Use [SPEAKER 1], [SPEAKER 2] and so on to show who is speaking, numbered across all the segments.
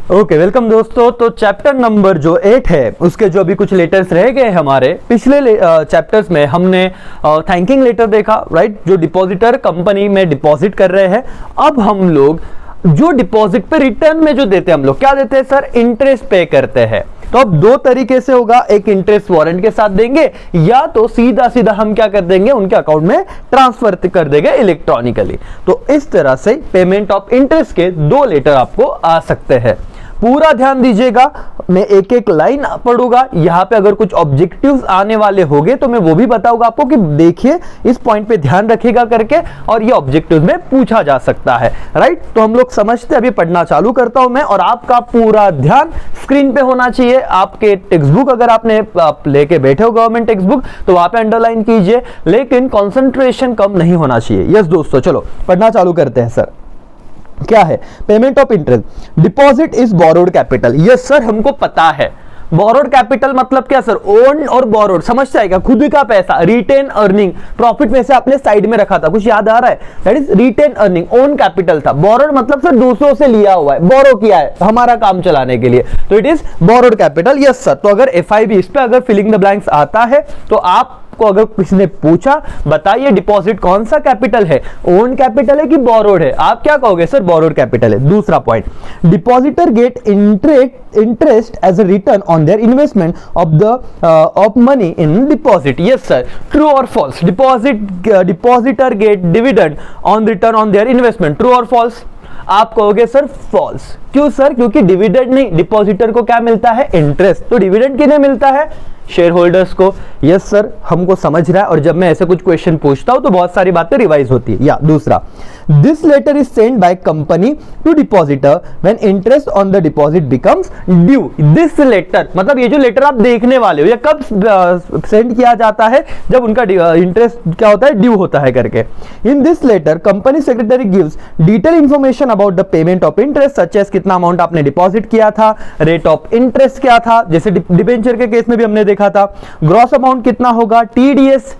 [SPEAKER 1] Okay welcome दोस्तों। तो chapter number जो 8 है उसके जो अभी कुछ लेटर्स रह गए हमारे पिछले चैप्टर्स में हमने थैंकिंग लेटर देखा, राइट, जो डिपॉजिटर कंपनी में डिपॉजिट कर रहे हैं। अब हम लोग जो डिपॉजिट पे रिटर्न में जो देते हैं, हम लोग क्या देते हैं सर, इंटरेस्ट पे करते हैं। तो अब दो तरीके से होगा, एक इंटरेस्ट वारंट के साथ देंगे या तो सीधा सीधा हम क्या कर देंगे, उनके अकाउंट में ट्रांसफर कर देंगे इलेक्ट्रॉनिकली। तो इस तरह से पेमेंट ऑफ इंटरेस्ट के दो लेटर आपको आ सकते हैं। पूरा ध्यान दीजिएगा, मैं एक एक लाइन पढ़ूंगा, यहां पे अगर कुछ ऑब्जेक्टिव्स आने वाले होंगे तो मैं वो भी बताऊंगा आपको कि देखिए इस पॉइंट पे ध्यान रखिएगा करके, और ये ऑब्जेक्टिव्स में पूछा जा सकता है, राइट। तो हम लोग समझते हैं, अभी पढ़ना चालू करता हूं मैं, और आपका पूरा ध्यान स्क्रीन पे होना चाहिए। आपके टेक्स्ट बुक अगर आपने लेके बैठे हो गवर्नमेंट टेक्स्ट बुक, तो वहां पे अंडरलाइन कीजिए, लेकिन कॉन्सेंट्रेशन कम नहीं होना चाहिए। यस दोस्तों, चलो पढ़ना चालू करते हैं। सर क्या है payment of interest? Deposit is borrowed capital. Yes sir, हमको पता है बोरोड कैपिटल मतलब क्या सर, ओन और बोरोड, समझ जाएगा, खुद का पैसा, रिटेन अर्निंग, प्रॉफिट में से आपने साइड में रखा था, कुछ याद आ रहा है, that is retain earning, own capital था। बोरोड मतलब सर दूसरों से लिया हुआ है, बोरो किया है हमारा काम चलाने के लिए, तो it is borrowed capital. Yes sir, तो अगर FIB इस पे अगर फिलिंग द ब्लैंक्स आता है तो आप को अगर किसी ने पूछा बताइए डिपॉजिट कौन सा कैपिटल है, ओन कैपिटल है कि बोरोड है, आप क्या कहोगे सर, बोरोड कैपिटल है। दूसरा point, depositor get interest as a return on their investment of money in deposit. Yes sir, true और false? Depositor get dividend on return on their investment, true और false? आप कहोगे sir false. क्यों sir? क्योंकि dividend नहीं, depositor को क्या मिलता है, इंटरेस्ट। तो डिविडेंड किन्हें मिलता है, शेयर होल्डर्स को। यस सर, हमको समझ रहा है, और जब मैं ऐसे कुछ क्वेश्चन पूछता हूं तो बहुत सारी बातें रिवाइज होती है। या दूसरा, this letter is send by company to depositor when interest on the deposit becomes due. This letter मतलब ये जो लेटर आप देखने वाले हो, ये कब सेंड किया जाता है, जब उनका इंटरेस्ट क्या होता है, ड्यू होता है करके। In this letter company secretary gives detail information about the payment of interest, such as कितना अमाउंट आपने डिपॉजिट किया था, रेट ऑफ इंटरेस्ट क्या था, जैसे डिबेंचर के केस में भी हमने देखा था, ग्रॉस अमाउंट कितना होगा, TDS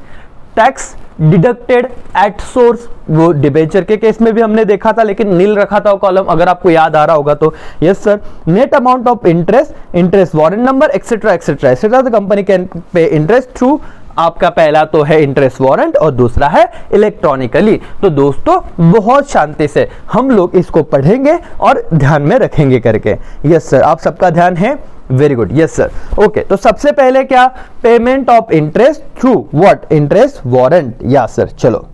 [SPEAKER 1] tax deducted at source, वो डिबेंचर के केस में भी हमने देखा था, लेकिन नील रखा था वो कॉलम, अगर आपको याद आ रहा होगा तो। Yes sir, net amount of interest, interest warrant number, etcetera etcetera etcetera, the company can pay interest through, आपका पहला तो है इंटरेस्ट वारंट और दूसरा है इलेक्ट्रॉनिकली। तो दोस्तों बहुत शांति से हम लोग इसको पढ़ेंगे और ध्यान में रखेंगे करके। यस सर, आप सबका ध्यान है, very good. Yes sir, okay. तो सबसे पहले क्या, payment of interest through what, interest warrant. या सर, चलो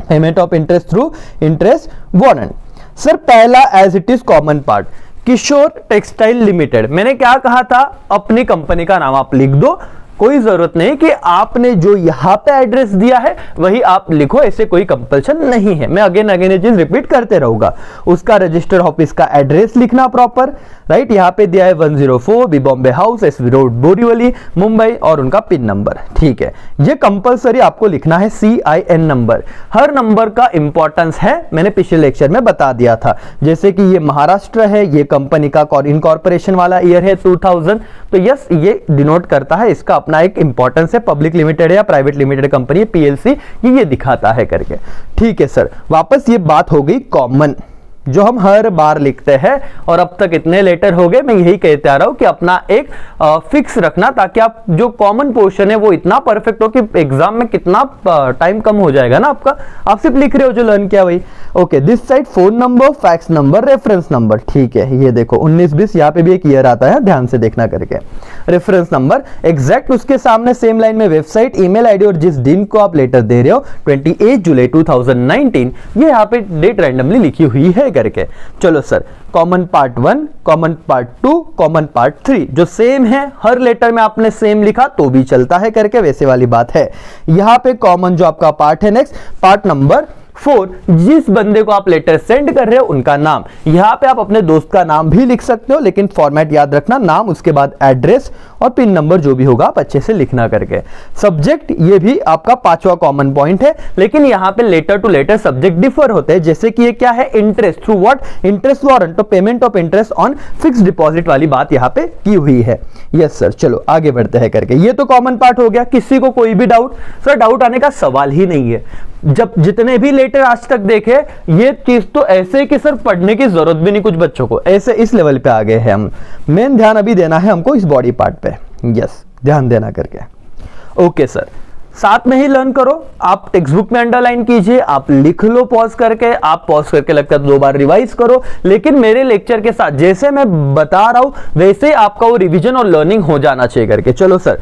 [SPEAKER 1] payment of interest through interest warrant. Sir पहला as it is common part, Kishore textile limited. मैंने क्या कहा था, अपनी कंपनी का नाम आप लिख दो, कोई जरूरत नहीं कि आपने जो यहां पे एड्रेस दिया है वही आप लिखो, ऐसे कोई कंपल्शन नहीं है। मैं अगेन ये चीज रिपीट करते रहूंगा। उसका रजिस्टर ऑफिस का एड्रेस लिखना प्रॉपर, राइट, यहां पे दिया है 104 B Bombay house, SV road, Borivali, Mumbai, और उनका पिन नंबर, ठीक है। ये कंपलसरी आपको लिखना है, CIN नंबर। हर नंबर का इंपॉर्टेंस है, मैंने पिछले लेक्चर में बता दिया था। जैसे कि ये महाराष्ट्र है, ये कंपनी का इनकॉर्पोरेशन वाला ईयर है 2000, तो यस ये डिनोट करता है, इसका अपना एक इंपॉर्टेंस है, पब्लिक लिमिटेड या प्राइवेट लिमिटेड कंपनी, PLC, ये दिखाता है करके। ठीक है सर, वापस ये बात हो गई कॉमन, जो हम हर बार लिखते हैं, और अब तक इतने लेटर हो गए, मैं यही कहते आ रहा हूं कि अपना एक फिक्स रखना, ताकि आप जो कॉमन पोर्शन है वो इतना परफेक्ट हो कि एग्जाम में कितना टाइम कम हो जाएगा ना आपका, आप सिर्फ लिख रहे हो जो लर्न किया वही। Okay, this side phone number, fax number, reference number, ठीक है। ये देखो 19-20, यहाँ पे भी एक ईयर आता है, ध्यान से देखना करके। रेफरेंस नंबर एग्जैक्ट उसके सामने सेम लाइन में वेबसाइट, ईमेल आईडी, और जिस दिन को आप लेटर दे रहे हो 28 जुलाई 2019, ये यहाँ पे डेट रैंडमली लिखी हुई है करके। चलो sir, common part 1, common part 2, common part 3 जो सेम है, हर लेटर में आपने सेम लिखा तो भी चलता है करके, वैसे वाली बात है। यहां पे कॉमन जो आपका पार्ट है, नेक्स्ट पार्ट नंबर 4, जिस बंदे को आप लेटर सेंड कर रहे हो उनका नाम। यहां पे आप अपने दोस्त का नाम भी लिख सकते हो, लेकिन फॉर्मेट याद रखना, नाम, उसके बाद एड्रेस और पिन नंबर जो भी होगा आप अच्छे से लिखना करके। सब्जेक्ट, ये भी आपका 5वां कॉमन पॉइंट है, लेकिन यहां पे letter to letter subject differ होते हैं। जैसे कि ये क्या है, interest through what, interest warrant, तो payment of interest on fixed deposit वाली बात यहां पे की हुई है। यस सर, चलो आगे बढ़ते हैं करके। ये तो कॉमन पार्ट हो गया। किसी को कोई भी डाउट? सर डाउट आने का सवाल ही नहीं है, जब जितने भी लेटर आज तक देखे, ये चीज तो ऐसे कि सर पढ़ने की जरूरत भी नहीं कुछ बच्चों को, ऐसे इस लेवल पे आ गए हैं हम। मेन ध्यान अभी देना है हमको इस बॉडी पार्ट पे, यस ध्यान देना करके। ओके सर, साथ में ही लर्न करो, आप टेक्स्ट बुक में अंडरलाइन कीजिए, आप लिख लो पॉज करके, आप पॉज करके लगता है 2 बार रिवाइज करो, लेकिन मेरे लेक्चर के साथ जैसे मैं बता रहा हूं वैसे आपका वो रिवीजन और लर्निंग हो जाना चाहिए करके। चलो सर,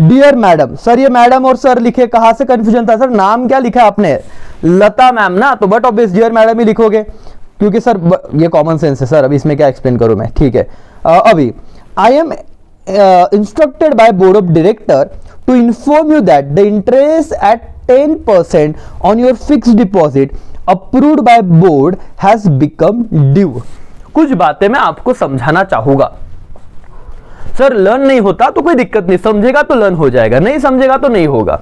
[SPEAKER 1] डियर मैडम, सर ये मैडम और सर लिखे कहां से कंफ्यूजन था सर? नाम क्या लिखा आपने? लता मैम ना, तो बट ऑब्वियस डियर मैडम ही लिखोगे क्योंकि सर ये कॉमन सेंस है सर। अभी इसमें क्या एक्सप्लेन करूं मैं, ठीक है। अभी आई am instructed by board of director to inform you that the interest at 10% on your fixed deposit approved by board has become due। कुछ बातें मैं आपको समझाना चाहूंगा। सर लर्न नहीं होता तो कोई दिक्कत नहीं, समझेगा तो लर्न हो जाएगा, नहीं समझेगा तो नहीं होगा।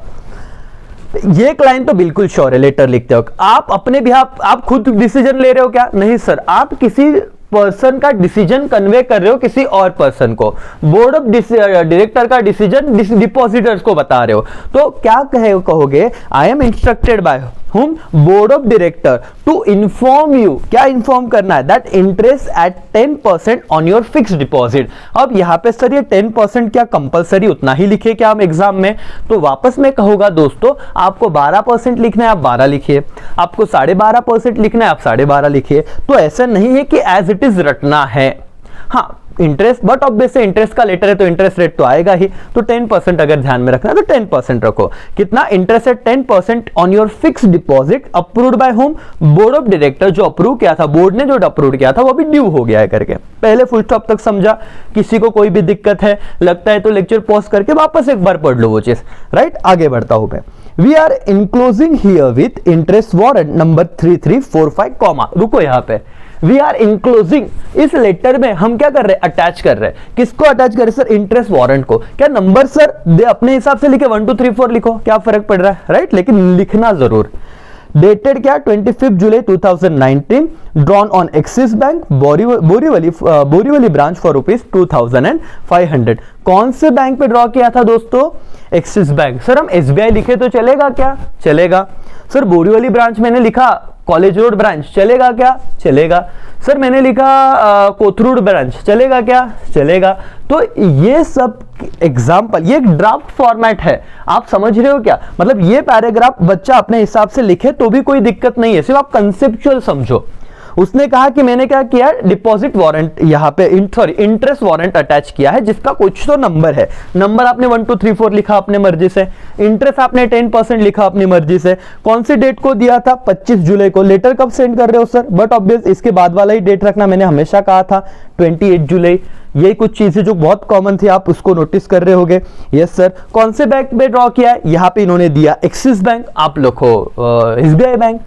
[SPEAKER 1] ये क्लाइंट तो बिल्कुल श्योर है लेटर लिखते हो आप अपने भी, आप खुद डिसीजन ले रहे हो क्या? नहीं सर, आप किसी पर्सन का डिसीजन कन्वे कर रहे हो किसी और पर्सन को, बोर्ड ऑफ डायरेक्टर का डिसीजन डिपॉजिटर्स को बता रहे हो, तो क्या कहोगे? I am instructed by whom board of director to inform you, क्या इन्फॉर्म करना है? That interest at 10% on your fixed deposit. अब यहां पे सर ये 10% क्या कंपलसरी उतना ही लिखे क्या हम एग्जाम में? तो वापस मैं कहूंगा दोस्तों, आपको 12% लिखना है आप 12 लिखिए, आपको 12.5% लिखना है आप 12.5 लिखिए। तो ऐसा नहीं है कि एज इट इज रटना है। हाँ इंटरेस्ट, बट ऑब्वियस इंटरेस्ट का लेटर है तो इंटरेस्ट रेट तो आएगा ही, तो 10% अगर ध्यान में रखना है तो 10% रखो। कितना? इंटरेस्ट है 10% on your fix deposit approved by home? Board of director जो अप्रूव किया था, बोर्ड ने जो अप्रूव किया था वो अभी ड्यू हो गया है करके। पहले फुल स्टॉप तक समझा? किसी को कोई भी दिक्कत है लगता है तो लेक्चर पॉज करके वापस एक बार पढ़ लो वो चीज, राइट? आगे बढ़ता हूं मैं। We are enclosing here with interest warrant number 3345 comma, रुको यहां पे। वी आर इंक्लोजिंग, इस लेटर में हम क्या कर रहे हैं? अटैच कर रहे हैं। किसको अटैच कर रहे हैं सर? इंटरेस्ट वारंट को। क्या नंबर सर दे अपने हिसाब से लिखे 1 2 3 4 लिखो, क्या फर्क पड़ रहा है, राइट? लेकिन लिखना जरूर। डेटेड क्या? 25 जुलाई 2019, drawn on axis bank Borivali branch for ₹2500। कौन से बैंक पे ड्रॉ किया था दोस्तों? Axis bank. सर हम SBI लिखे तो चलेगा क्या? चलेगा। सर बोरीवली ब्रांच मैंने लिखा कॉलेज रोड ब्रांच, चलेगा क्या? चलेगा। सर मैंने लिखा कोथरूड ब्रांच, चलेगा क्या? चलेगा। तो ये सब एग्जाम्पल, ये एक ड्राफ्ट फॉर्मेट है, आप समझ रहे हो क्या? मतलब ये पैराग्राफ बच्चा अपने हिसाब से लिखे तो भी कोई दिक्कत नहीं है, सिर्फ आप कंसेप्चुअल समझो। उसने कहा कि मैंने क्या किया? डिपॉजिट वारंट, यहाँ पे इंटरेस्ट वारंट अटैच किया है जिसका कुछ तो नंबर है। नंबर आपने 1 2 3 4 लिखा अपने मर्जी से, इंटरेस्ट आपने 10% लिखा अपनी मर्जी से। कौन सी डेट को दिया था? 25 जुलाई को। लेटर कब सेंड कर रहे हो सर? बट ऑब्वियस इसके बाद वाला ही डेट रखना, मैंने हमेशा कहा था 28 जुलाई। यही कुछ चीजें जो बहुत कॉमन थी आप उसको नोटिस कर रहे होगे। Yes sir. कौन से बैंक में ड्रॉ किया है? यहाँ पे इन्होंने दिया एक्सिस बैंक, आप लिखो SBI बैंक,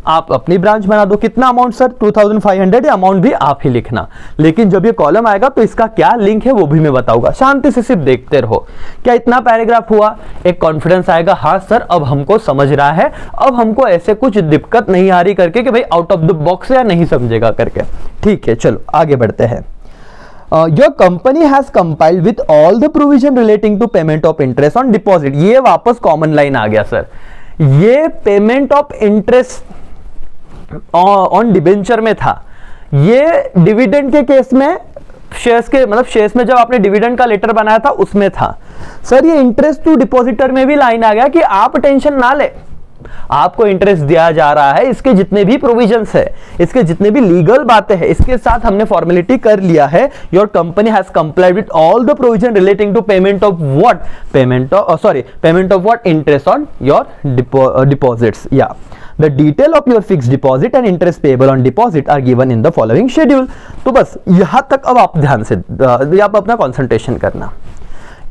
[SPEAKER 1] आप अपनी ब्रांच बना दो। कितना अमाउंट सर? 2500। अमाउंट भी आप ही लिखना, लेकिन जब ये कॉलम आएगा तो इसका क्या लिंक है वो भी मैं बताऊंगा। शांति से सिर्फ देखते रहो। क्या इतना पैराग्राफ हुआ? एक कॉन्फिडेंस आएगा, हाँ सर अब हमको समझ रहा है, अब हमको ऐसे कुछ दिक्कत नहीं आ रही करके कि भाई आउट ऑफ द बॉक्स या नहीं समझेगा करके। ठीक है चलो आगे बढ़ते हैं। Your company has compiled with all the provision relating to payment of interest on deposit। ये वापस कॉमन लाइन आ गया सर। ये payment of interest on debenture में था, ये डिविडेंड के केस में शेयर्स के, मतलब शेयर्स में जब आपने डिविडेंड का लेटर बनाया था उसमें था। सर ये इंटरेस्ट टू डिपॉजिटर में भी लाइन आ गया कि आप टेंशन ना ले, आपको इंटरेस्ट दिया जा रहा है, इसके जितने भी प्रोविजंस है, इसके जितने भी लीगल बातें हैं, इसके साथ हमने फॉर्मेलिटी कर लिया है। Your company has complied with all the provision relating to payment of what? Payment of what? Interest on your deposits. या The detail of your fixed deposit and interest payable on deposit are given in the following schedule। तो बस यहां तक अब आप ध्यान से आप अपना कंसंट्रेशन करना।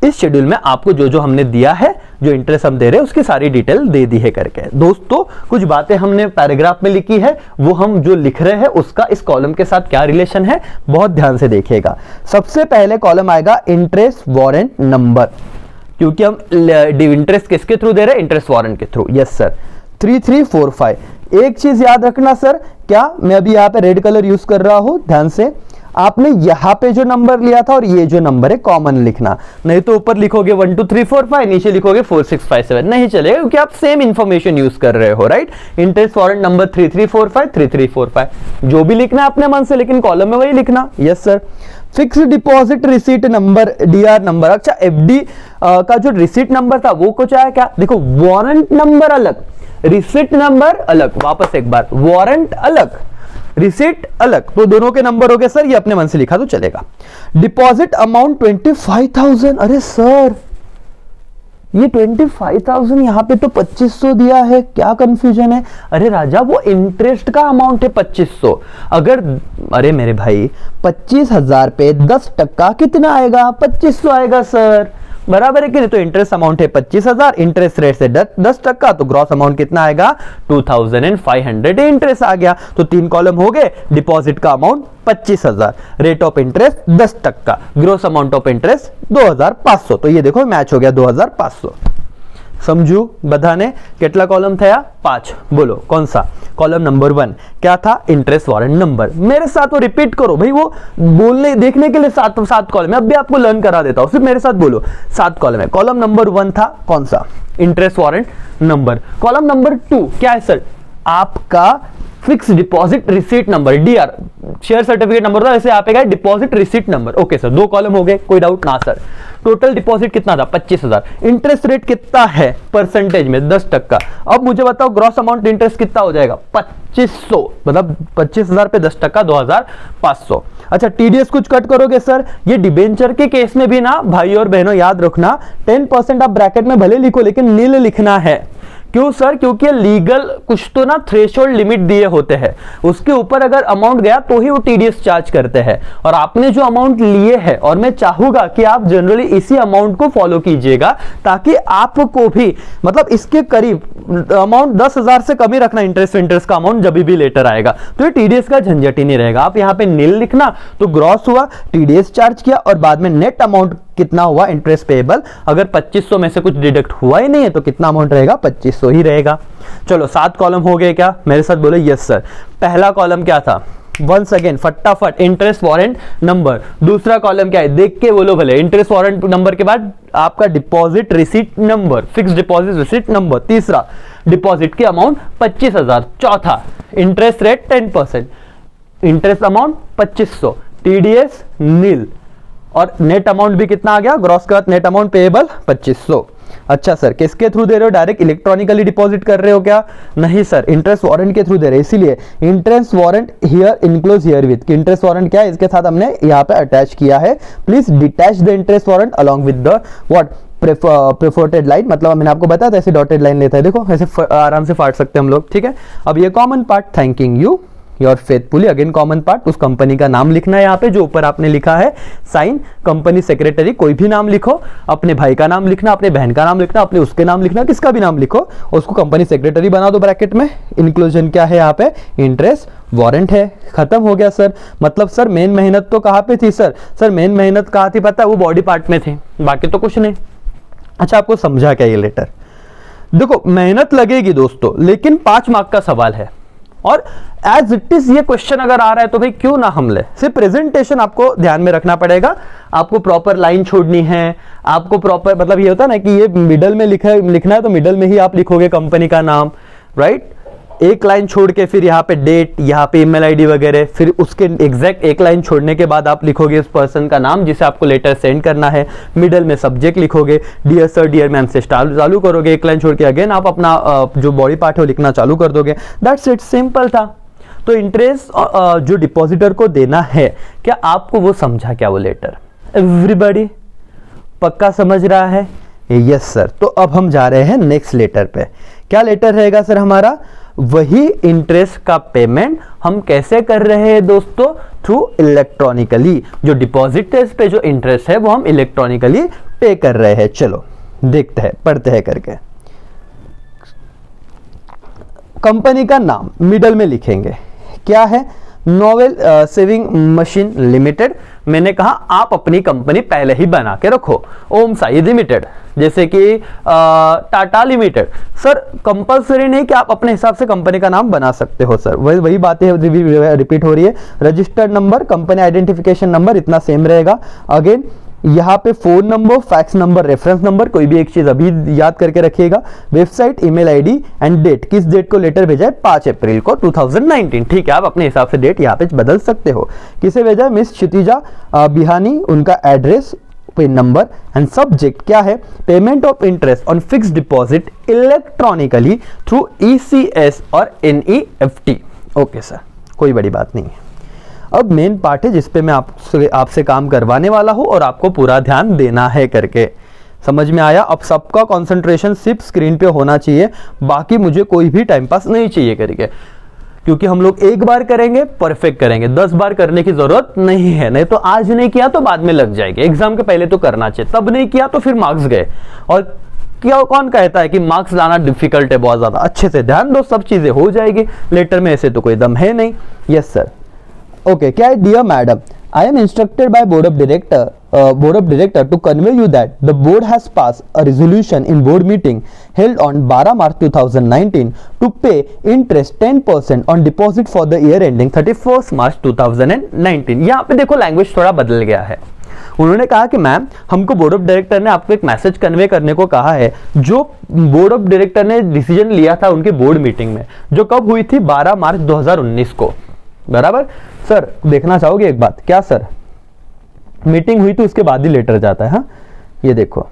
[SPEAKER 1] इस शेड्यूल में आपको जो जो हमने दिया है, जो इंटरेस्ट हम दे रहे हैं उसकी सारी डिटेल दे दी है करके। दोस्तों कुछ बातें हमने पैराग्राफ में लिखी है, वो हम जो लिख रहे हैं उसका इस कॉलम के साथ क्या रिलेशन है बहुत ध्यान से देखिएगा। सबसे पहले कॉलम आएगा इंटरेस्ट वारंट नंबर, क्योंकि हम इंटरेस्ट किसके थ्रू दे रहे हैं? इंटरेस्ट वारंट के थ्रू। Yes sir. 3345। एक चीज याद रखना सर, क्या मैं अभी यहाँ पे रेड कलर यूज कर रहा हूं, ध्यान से। आपने यहां पे जो नंबर लिया था और ये जो नंबर है कॉमन लिखना, नहीं तो ऊपर लिखोगे 1 2 3 4 5, नीचे लिखोगे 4 6 5 7, नहीं चलेगा क्योंकि आप सेम इंफॉर्मेशन यूज कर रहे हो, राइट। इंटरेस्ट वारंट नंबर 3345 3345, जो भी लिखना है अपने मन से, लेकिन कॉलम में वही लिखना। Yes sir. Fix deposit receipt number, DR number. अच्छा, एफडी का जो रिसीट नंबर था वो कुछ आया क्या? देखो, वारंट नंबर अलग, रिसीट नंबर अलग। वापस एक बार, वारंट अलग, रिसीट अलग, तो दोनों के नंबर हो गए सर, ये अपने मन से लिखा तो चलेगा। Deposit amount 25,000। अरे सर, ये 25,000 यहां पे तो 2500 दिया है, क्या कंफ्यूजन है? अरे राजा, वो इंटरेस्ट का अमाउंट है 2500। अगर, अरे मेरे भाई, 25,000 पे 10% कितना आएगा? 2500 आएगा सर, बराबर है कि नहीं? तो इंटरेस्ट अमाउंट है 25,000, इंटरेस्ट रेट से 10%, तो ग्रॉस अमाउंट कितना आएगा? 2,500 इंटरेस्ट आ गया। तो 3 कॉलम हो गए। डिपॉजिट का amount 25,000, rate of interest 10%, gross amount of interest 2,500। तो ये देखो मैच हो गया 2,500। समझू बधाने કેટલા कॉलम થયા? 5। बोलो कौन सा? कॉलम नंबर 1 क्या था? Interest warrant number. मेरे साथ वो रिपीट करो भाई, वो बोलने देखने के लिए 7 कॉलम है, अब भी आपको लर्न करा देता हूं, सिर्फ मेरे साथ बोलो। 7 कॉलम है। कॉलम नंबर 1 था कौन सा? Interest warrant number. Column number 2 क्या है सर? आपका fix deposit receipt number, DR, share certificate number था, वैसे यहाँ पे deposit receipt number. Okay sir, 2 column हो गए, कोई डाउट ना सर। टोटल डिपॉजिट कितना था? 25,000। इंटरेस्ट रेट कितना है परसेंटेज में? 10%। अब मुझे बताओ ग्रॉस अमाउंट इंटरेस्ट कितना हो जाएगा? 2500, मतलब 25,000 पे 10%, 2,500। अच्छा, टीडीएस कुछ कट करोगे सर? ये डिबेंचर के केस में भी ना भाई और बहनों याद रखना, 10% आप ब्रैकेट में भले लिखो लेकिन नील लिखना है। क्यों सर? क्योंकि लीगल कुछ तो ना थ्रेशोल्ड लिमिट दिए होते हैं, उसके ऊपर अगर अमाउंट गया तो ही वो टीडीएस चार्ज करते हैं। और आपने जो अमाउंट लिए है, और मैं चाहूंगा कि आप जनरली इसी अमाउंट को फॉलो कीजिएगा, ताकि आपको भी मतलब इसके करीब अमाउंट 10,000 से कम ही रखना, इंटरेस्ट का अमाउंट जब भी लेटर आएगा, तो ये टीडीएस का झंझट ही नहीं रहेगा। आप यहाँ पे नील लिखना, तो ग्रॉस हुआ, टीडीएस चार्ज किया, और बाद में नेट अमाउंट कितना हुआ इंटरेस्ट पेएबल। अगर 2500 में से कुछ डिडक्ट हुआ ही नहीं है तो कितना अमाउंट रहेगा? 2500 ही रहेगा। चलो 7 कॉलम हो गए क्या? मेरे साथ बोलो यस सर। पहला कॉलम क्या था? वंस अगेन फटाफट, इंटरेस्ट वारंट नंबर। दूसरा कॉलम क्या है? देख के बोलो भले। इंटरेस्ट वारंट नंबर के बाद आपका deposit receipt number, fix deposit receipt number. तीसरा, डिपॉजिट की अमाउंट 25,000। चौथा, interest rate 10%, interest amount 2500, TDS nil, और नेट अमाउंट भी कितना आ गया? ग्रॉस का नेट अमाउंट पेएबल 2500। अच्छा सर, किसके थ्रू दे रहे हो? डायरेक्ट इलेक्ट्रॉनिकली डिपॉजिट कर रहे हो क्या? नहीं सर, इंटरेस्ट वारंट के थ्रू दे रहे हैं, इसीलिए interest warrant here enclose here with. Interest warrant क्या है? इसके साथ हमने यहाँ पे अटैच किया है। Please detach the interest warrant along with the what perforated line. मतलब मैंने आपको बताया था ऐसे डॉटेड लाइन लेता है, देखो ऐसे आराम से फाड़ सकते हैं हम लोग, ठीक है। अब ये common part, thanking you your faithfully, again common part, उस कंपनी का नाम लिखना है यहाँ पे जो ऊपर आपने लिखा है, साइन, कंपनी सेक्रेटरी, कोई भी नाम लिखो, अपने भाई का नाम लिखना, अपने बहन का नाम लिखना, अपने उसके नाम लिखना, किसका भी नाम लिखो, उसको कंपनी सेक्रेटरी बना दो ब्रैकेट में। इंक्लूजन क्या है यहाँ पे? इंटरेस्ट वारंट है। खत्म हो गया सर। मतलब सर मेन मेहनत तो कहाँ पे थी सर? सर मेन मेहनत कहाँ थी पता है? वो बॉडी पार्ट में थी, बाकी तो कुछ नहीं। अच्छा, आपको समझा क्या ये लेटर? देखो मेहनत लगेगी दोस्तों, लेकिन 5 मार्क का सवाल है, और एज इट इज ये क्वेश्चन अगर आ रहा है तो भाई क्यों ना हम ले। सिर्फ प्रेजेंटेशन आपको ध्यान में रखना पड़ेगा, आपको प्रॉपर लाइन छोड़नी है, आपको प्रॉपर, मतलब ये होता है ना कि ये मिडल में लिखना है तो मिडल में ही आप लिखोगे कंपनी का नाम, राइट। एक लाइन छोड़ के फिर यहाँ पे डेट, यहाँ पे ईमेल आईडी वगैरह, फिर उसके एग्जैक्ट एक लाइन छोड़ने के बाद आप लिखोगे उस पर्सन का नाम जिसे आपको लेटर सेंड करना है। मिडल में सब्जेक्ट लिखोगे, डियर सर डियर मैम से चालू करोगे, एक लाइन छोड़ के अगेन आप अपना जो बॉडी पार्ट है वो लिखना चालू कर दोगे। दैट्स इट, सिंपल था। तो इंटरेस्ट जो डिपॉजिटर को देना है, क्या आपको वो समझा क्या वो लेटर? एवरीबॉडी पक्का समझ रहा है? Yes sir. तो अब हम जा रहे हैं नेक्स्ट लेटर पे। क्या लेटर रहेगा सर हमारा? वही इंटरेस्ट का पेमेंट हम कैसे कर रहे हैं दोस्तों? Through electronically. जो डिपॉजिट पे जो इंटरेस्ट है वो हम इलेक्ट्रॉनिकली पे कर रहे हैं। चलो देखते हैं, पढ़ते हैं करके। कंपनी का नाम मिडल में लिखेंगे, क्या है? Novel saving machine limited. मैंने कहा आप अपनी कंपनी पहले ही बना के रखो, ओम साई लिमिटेड। जैसे कि टाटा लिमिटेड। सर कंपलसरी नहीं कि आप अपने हिसाब से कंपनी का नाम बना सकते हो सर, वही बातें रिपीट हो रही है। Registered number, company identification number इतना सेम रहेगा। अगेन यहाँ पे phone number, fax number, reference number, कोई भी एक चीज अभी याद करके रखिएगा। Website, email ID and date, किस डेट को लेटर भेजा है, 5 अप्रैल को 2019। ठीक है, आप अपने हिसाब से डेट यहाँ पे बदल सकते हो। किसे भेजा है, मिस क्षितिजा बिहानी, उनका address, pin number and subject क्या है, payment of interest on fixed deposit electronically through ECS और NEFT। ओके सर, कोई बड़ी बात नहीं है। अब मेन पार्ट है जिसपे मैं आपसे काम करवाने वाला हूं और आपको पूरा ध्यान देना है करके। समझ में आया? अब सबका कंसंट्रेशन सिर्फ स्क्रीन पे होना चाहिए, बाकी मुझे कोई भी टाइम पास नहीं चाहिए करके, क्योंकि हम लोग एक बार करेंगे परफेक्ट करेंगे, 10 बार करने की जरूरत नहीं है। नहीं तो आज नहीं किया तो बाद में लग जाएगी, एग्जाम के पहले तो करना चाहिए, तब नहीं किया तो फिर मार्क्स गए। और क्या कौन कहता है कि मार्क्स लाना डिफिकल्ट है बहुत ज्यादा? अच्छे से ध्यान दो, सब चीजें हो जाएगी लेटर में, ऐसे तो कोई दम है नहीं। Yes sir. ओके, क्या है, dear madam, I am instructed by board of director to convey you that the board has passed a resolution in board meeting held on 12 March 2019 to pay interest 10% on deposit for the year ending 31st March 2019। यहाँ पे देखो language थोड़ा बदल गया है। उन्होंने कहा कि मैम हमको बोर्ड ऑफ डायरेक्टर ने आपको एक मैसेज कन्वे करने को कहा है, जो बोर्ड ऑफ डायरेक्टर ने डिसीजन लिया था उनके बोर्ड मीटिंग में, जो कब हुई थी, 12 मार्च 2019 को। बराबर सर, देखना चाहोगे एक बात? क्या सर? मीटिंग हुई तो उसके बाद ही लेटर जाता है। हाँ, ये देखो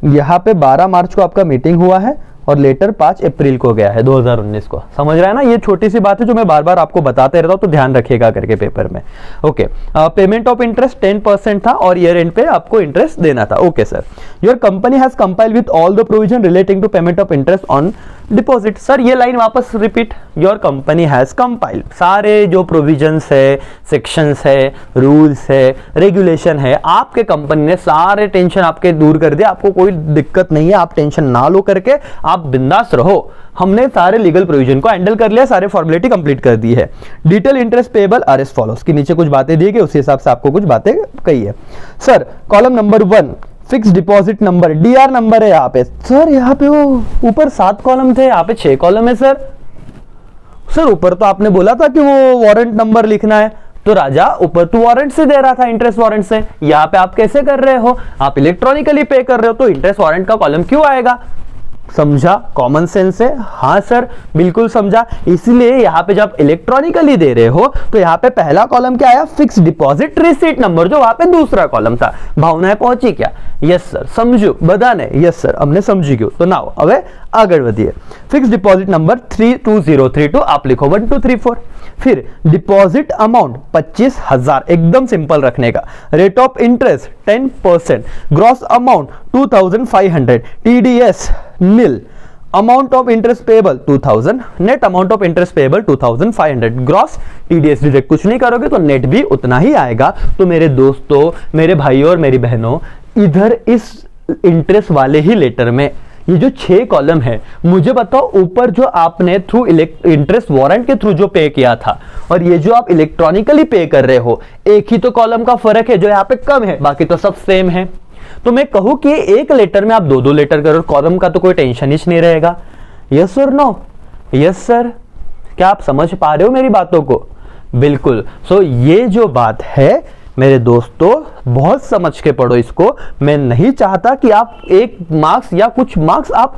[SPEAKER 1] यहां पे 12 मार्च को आपका मीटिंग हुआ है और लेटर 5 अप्रैल को गया है 2019 को। समझ रहे हैं ना? ये छोटी सी बात है जो मैं बार बार आपको बताते रहता हूं, तो ध्यान रखिएगा करके पेपर में। ओके, पेमेंट ऑफ इंटरेस्ट 10% था और ईयर एंड पे आपको इंटरेस्ट देना था। Okay sir, your company has compiled with all the provision relating to payment of interest on deposit. Sir ये लाइन वापस repeat, your company has compiled, सारे जो प्रोविजंस है, सेक्शंस है, रूल्स है, रेगुलेशन है, आपके कंपनी ने सारे टेंशन आपके दूर कर दिया। आपको कोई दिक्कत नहीं है, आप टेंशन ना लो करके आप बिंदास रहो। हमने सारे लीगल प्रोविजन को हैंडल कर लिया, सारे फॉर्मेलिटी कंप्लीट कर दी है। Detail interest payable are as follows, के नीचे कुछ बातें दी गई, उसी हिसाब से आपको कुछ बातें कही है। Sir column number 1 fix deposit number, DR number है यहाँ पे। सर यहाँ पे वो ऊपर 7 कॉलम थे, यहाँ पे 6 कॉलम है सर। सर ऊपर तो आपने बोला था कि वो वारंट नंबर लिखना है, तो राजा ऊपर तो वारंट से दे रहा था, इंटरेस्ट वारंट से। यहाँ पे आप कैसे कर रहे हो? आप इलेक्ट्रॉनिकली पे कर रहे हो, तो इंटरेस्ट वारंट का कॉलम क्यों आएगा? समझा? कॉमन सेंस है। हाँ सर बिल्कुल समझा। इसलिए यहाँ पे जब इलेक्ट्रॉनिकली दे रहे हो तो यहाँ पे पहला कॉलम क्या आया? फिक्स डिपॉजिट रिसीट नंबर, जो वहां पे दूसरा कॉलम था। भावनाएं पहुंची क्या? यस सर, समझू बधाने। यस सर, हमने समझी क्यों। तो नाउ अब आगे बढ़िए। फिक्स डिपॉजिट नंबर 32032, आप लिखो 1234। फिर डिपॉजिट अमाउंट 25,000, एकदम सिंपल रखने का। Rate of interest 10%, gross amount 2500, TDS nil, amount of interest payable 2000, net amount of interest payable 2500, gross TDS deduct कुछ नहीं करोगे तो नेट भी उतना ही आएगा। तो मेरे दोस्तों, मेरे भाइयों और मेरी बहनों, इधर इस इंटरेस्ट वाले ही लेटर में ये जो 6 कॉलम है, मुझे बताओ ऊपर जो आपने थ्रू इंटरेस्ट वारंट के थ्रू जो पे किया था और ये जो आप इलेक्ट्रॉनिकली पे कर रहे हो, एक ही तो कॉलम का फर्क है जो यहाँ पे कम है, बाकी तो सब सेम है। तो मैं कहूं कि एक लेटर में आप 2-2 लेटर करो, कॉलम का तो कोई टेंशन ही नहीं रहेगा। यस और नो? Yes sir. क्या आप समझ पा रहे हो मेरी बातों को? बिल्कुल। सो ये जो बात है मेरे दोस्तों, बहुत समझ के पढ़ो इसको। मैं नहीं चाहता कि आप 1 मार्क्स या कुछ मार्क्स आप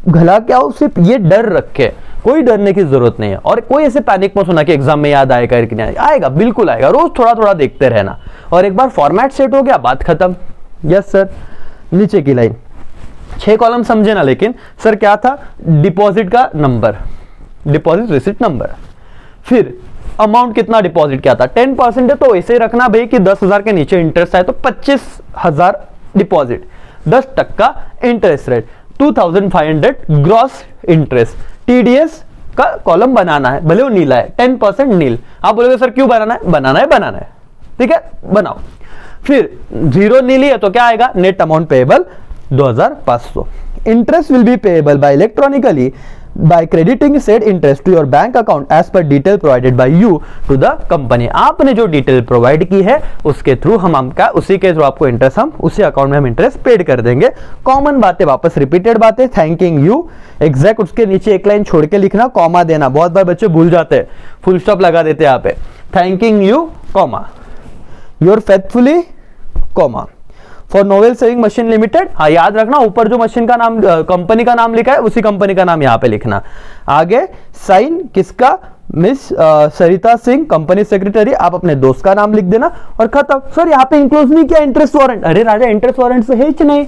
[SPEAKER 1] घला के आओ, सिर्फ ये डर रखे। कोई डरने की जरूरत नहीं है और कोई ऐसे पैनिक मत होना कि एग्जाम में याद आएगा कि नहीं आएगा। बिल्कुल आएगा, रोज थोड़ा थोड़ा देखते रहना और एक बार फॉर्मेट सेट हो गया, बात खत्म। Yes sir. नीचे की लाइन 6 कॉलम समझे ना, लेकिन सर क्या था? डिपॉजिट का नंबर, डिपॉजिट रिसिप्ट नंबर, फिर अमाउंट कितना डिपॉजिट किया था, 10% है तो ऐसे ही रखना भाई कि 10,000 के नीचे इंटरेस्ट आए तो 25,000 deposit, 10% interest rate, 2500 gross interest. TDS का कॉलम बनाना है, भले वो नीला है, 10% नील। आप बोलोगे सर क्यों बनाना है? बनाना है, बनाना है। ठीक है, बनाओ। फिर 0 नीली है तो क्या आएगा? Net amount payable 2500। Interest will be payable by electronically by crediting said interest to your bank account as per detail provided by you to the company. आपने जो डिटेल प्रोवाइड की है उसके थ्रू उसी के थ्रू आपको इंटरेस्ट, हम उसी अकाउंट में हम इंटरेस्ट पेड कर देंगे। कॉमन बातें वापस रिपीटेड बातें, थैंकिंग यू एग्जैक्ट उसके नीचे एक लाइन छोड़ के लिखना, कॉमा देना। बहुत बार बच्चे भूल जाते हैं, फुल स्टॉप लगा देते हैं यहाँ पे। Thanking you comma your faithfully comma for novel saving machine limited. हाँ याद रखना, ऊपर जो मशीन का नाम कंपनी का नाम लिखा है उसी कंपनी का नाम यहाँ पे लिखना। आगे साइन किसका, मिस सरिता सिंह कंपनी सेक्रेटरी, आप अपने दोस्त का नाम लिख देना और खत्म। सर यहाँ पे इंक्लोज नहीं किया इंटरेस्ट वारंट, अरे राजा इंटरेस्ट वारंट से है ही नहीं,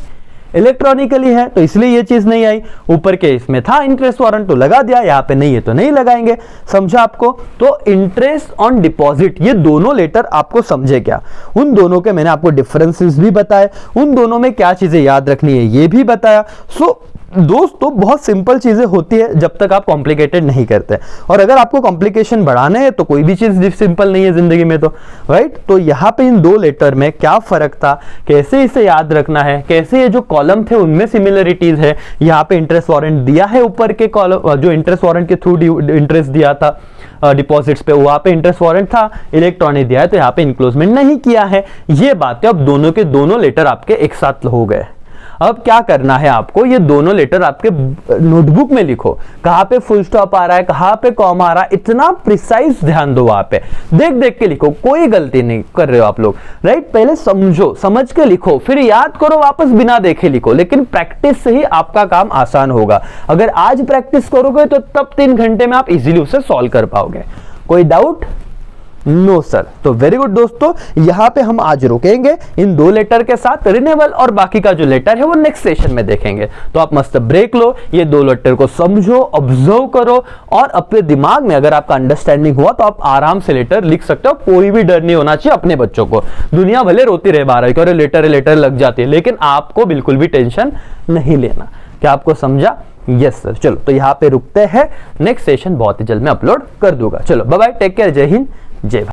[SPEAKER 1] इलेक्ट्रॉनिकली है तो इसलिए ये चीज नहीं आई। ऊपर के इसमें था इंटरेस्ट वारंट तो लगा दिया, यहाँ पे नहीं है तो नहीं लगाएंगे। समझा आपको? तो इंटरेस्ट ऑन डिपॉजिट ये दोनों लेटर आपको समझे क्या, उन दोनों के मैंने आपको डिफरेंसेस भी बताए, उन दोनों में क्या चीजें याद रखनी है ये भी बताया। सो दोस्तों बहुत सिंपल चीजें होती है जब तक आप कॉम्प्लिकेटेड नहीं करते, और अगर आपको कॉम्प्लिकेशन बढ़ाने हैं तो कोई भी चीज सिंपल नहीं है जिंदगी में, तो राइट। तो यहाँ पे इन दो लेटर में क्या फर्क था, कैसे इसे याद रखना है, कैसे ये जो कॉलम थे उनमें सिमिलरिटीज है। यहाँ पे इंटरेस्ट वारंट दिया है, ऊपर के कॉलम जो इंटरेस्ट वारंट के थ्रू इंटरेस्ट दिया था डिपॉजिट्स पे, वहां पे इंटरेस्ट वारंट था, इलेक्ट्रॉनिक दिया है तो यहाँ पे इंक्लोजमेंट नहीं किया है। ये बातें अब दोनों के दोनों लेटर आपके एक साथ हो गए। अब क्या करना है आपको, ये दोनों लेटर आपके नोटबुक में लिखो, कहां पे फुल स्टॉप आ रहा है, कहां पे कॉमा आ रहा है, इतना प्रिसाइज ध्यान दो वहां पे, देख देख के लिखो, कोई गलती नहीं कर रहे हो आप लोग, राइट। पहले समझो, समझ के लिखो, फिर याद करो, वापस बिना देखे लिखो, लेकिन प्रैक्टिस से ही आपका काम आसान होगा। अगर आज प्रैक्टिस करोगे तो तब 3 घंटे में आप इजीली उसे सॉल्व कर पाओगे। कोई डाउट? No sir. तो वेरी गुड दोस्तों, यहां पे हम आज रुकेंगे इन दो लेटर के साथ। रिन्यूअल और बाकी का जो लेटर है वो नेक्स्ट सेशन में देखेंगे। तो आप मस्त ब्रेक लो, ये दो लेटर को समझो, ऑब्जर्व करो, और अपने दिमाग में अगर आपका अंडरस्टैंडिंग हुआ तो आप आराम से लेटर लिख सकते हो। कोई भी डर नहीं होना चाहिए अपने बच्चों को। दुनिया भले रोती रहे 12 की लेटर लग जाती है, लेकिन आपको बिल्कुल भी टेंशन नहीं लेना। क्या आपको समझा? Yes sir. चलो तो यहाँ पे रुकते हैं, नेक्स्ट सेशन बहुत ही जल्द में अपलोड कर दूंगा। चलो बाय बाय, टेक केयर, जय हिंद, जय भारत।